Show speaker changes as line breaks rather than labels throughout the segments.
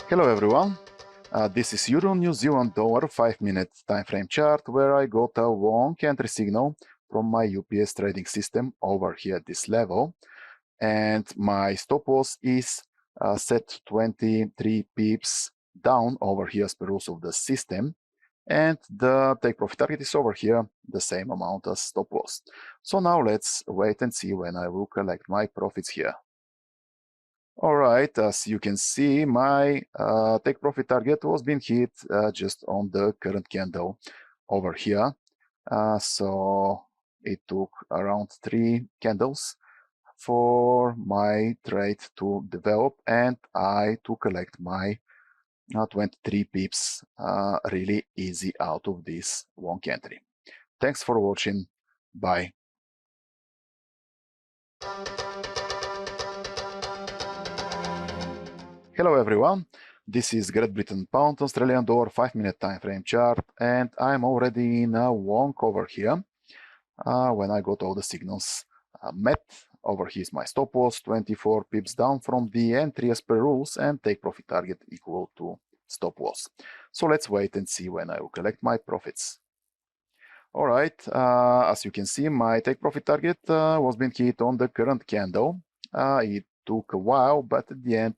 Hello everyone, this is Euro New Zealand dollar 5-minute time frame chart where I got a long entry signal from my UPS trading system over here at this level, and my stop loss is set 23 pips down over here as per rules of the system, and the take profit target is over here, the same amount as stop loss. So now let's wait and see when I will collect my profits here. Alright, as you can see, my take profit target was being hit just on the current candle over here. So it took around 3 candles for my trade to develop, and I to collect my 23 pips really easy out of this long entry. Thanks for watching. Bye. Hello everyone, this is Great Britain Pound Australian Dollar 5-minute time frame chart, and I'm already in a long over here when I got all the signals met. Over here is my stop loss, 24 pips down from the entry as per rules, and take profit target equal to stop loss. So let's wait and see when I will collect my profits. Alright, as you can see, my take profit target was being hit on the current candle. It took a while, but at the end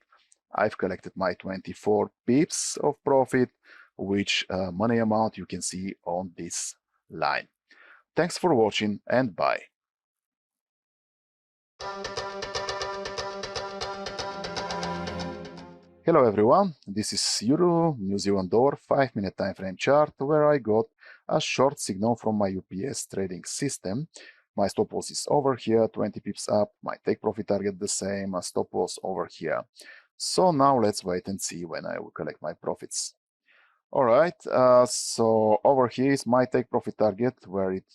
I've collected my 24 pips of profit, which money amount you can see on this line. Thanks for watching and bye. Hello everyone, this is Euro New Zealand Dollar 5-minute time frame chart where I got a short signal from my UPS trading system. My stop loss is over here, 20 pips up, my take profit target the same, a stop loss over here. So now let's wait and see when I will collect my profits. Alright, so over here is my take profit target where it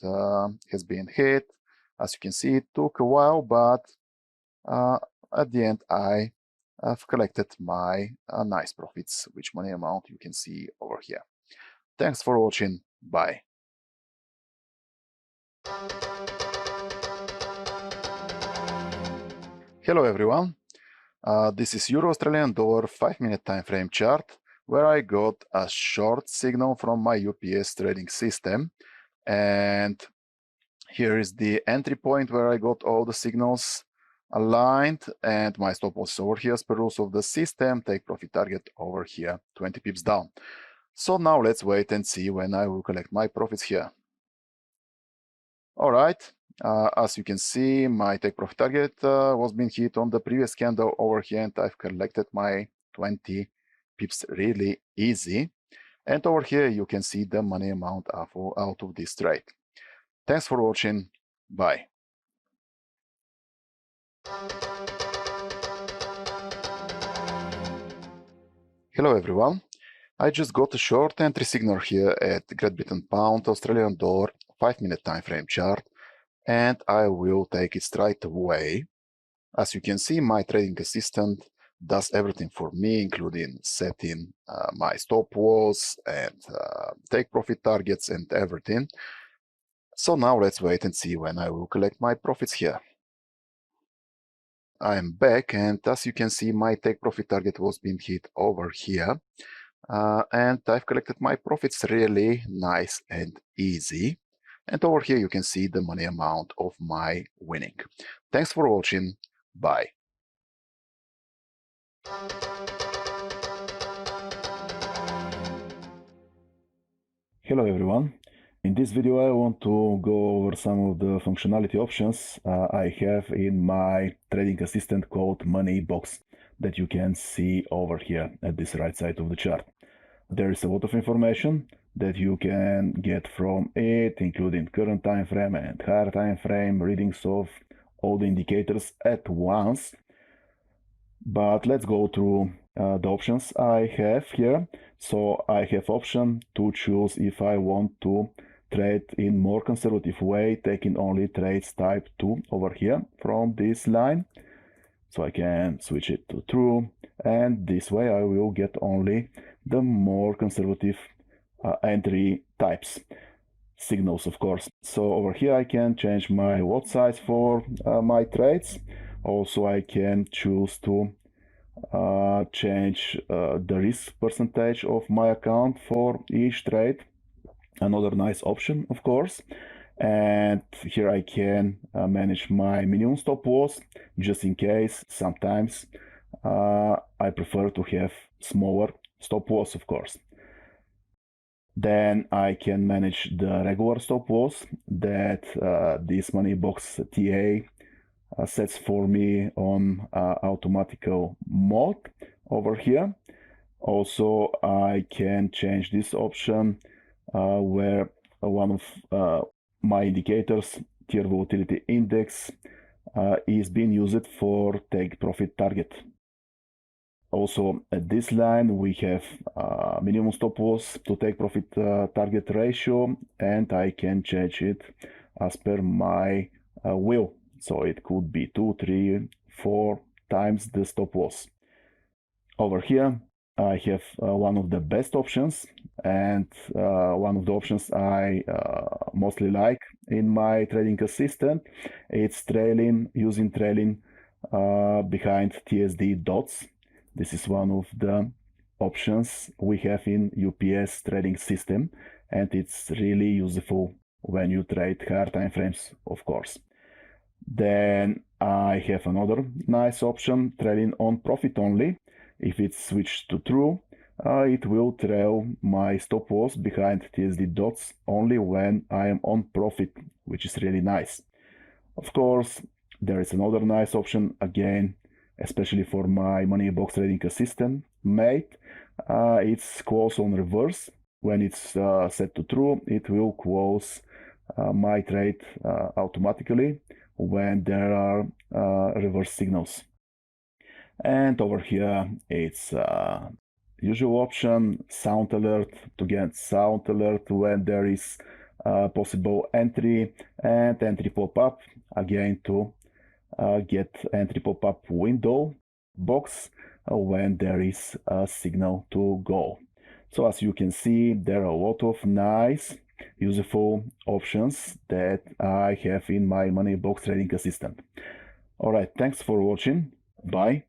has been hit. As you can see, it took a while, but at the end I've collected my nice profits, which money amount you can see over here. Thanks for watching. Bye. Hello everyone. This is Euro Australian Dollar 5-minute time frame chart where I got a short signal from my UPS trading system, and here is the entry point where I got all the signals aligned, and my stop loss over here as per rules of the system, take profit target over here, 20 pips down. So now let's wait and see when I will collect my profits here. Alright, as you can see, my take profit target was being hit on the previous candle over here, and I've collected my 20 pips really easy. And over here you can see the money amount out of this trade. Thanks for watching. Bye. Hello everyone. I just got a short entry signal here at Great Britain Pound Australian Dollar 5-minute time frame chart, and I will take it straight away. As you can see, my trading assistant does everything for me, including setting my stop loss and take profit targets and everything. So now let's wait and see when I will collect my profits here. I am back, and as you can see, my take profit target was being hit over here. And I've collected my profits really nice and easy. And over here you can see the money amount of my winning. Thanks for watching. Bye.
Hello everyone. In this video I want to go over some of the functionality options I have in my trading assistant called Money Box that you can see over here at this right side of the chart. There is a lot of information that you can get from it, including current time frame and higher time frame, readings of all the indicators at once. But let's go through the options I have here. So I have option to choose if I want to trade in more conservative way, taking only trades type 2 over here from this line. So I can switch it to true, and this way I will get only the more conservative entry types, signals of course. So over here I can change my lot size for my trades. Also I can choose to change the risk percentage of my account for each trade. Another nice option, of course. And here I can manage my minimum stop loss, just in case. Sometimes I prefer to have smaller stop loss, of course. Then I can manage the regular stop loss that this money box TA sets for me on automatical mode over here. Also, I can change this option where one of my indicators, tier volatility index, is being used for take profit target. Also, at this line, we have minimum stop loss to take profit target ratio, and I can change it as per my will. So it could be 2, 3, 4 times the stop loss. Over here, I have one of the best options, and one of the options I mostly like in my trading assistant. It's trailing, using trailing behind TSD dots. This is one of the options we have in UPS trading system, and it's really useful when you trade higher time frames, of course. Then I have another nice option, trailing on profit only. If it's switched to true, it will trail my stop loss behind TSD dots only when I am on profit, which is really nice. Of course, there is another nice option again, especially for my money box trading assistant mate. It's close on reverse. When it's set to true, it will close my trade automatically when there are reverse signals. And over here, it's usual option, sound alert, to get sound alert when there is possible entry, and entry pop-up, again to get entry pop-up window box when there is a signal to go. So as you can see, there are a lot of nice, useful options that I have in my money box trading assistant. All right, thanks for watching. Bye.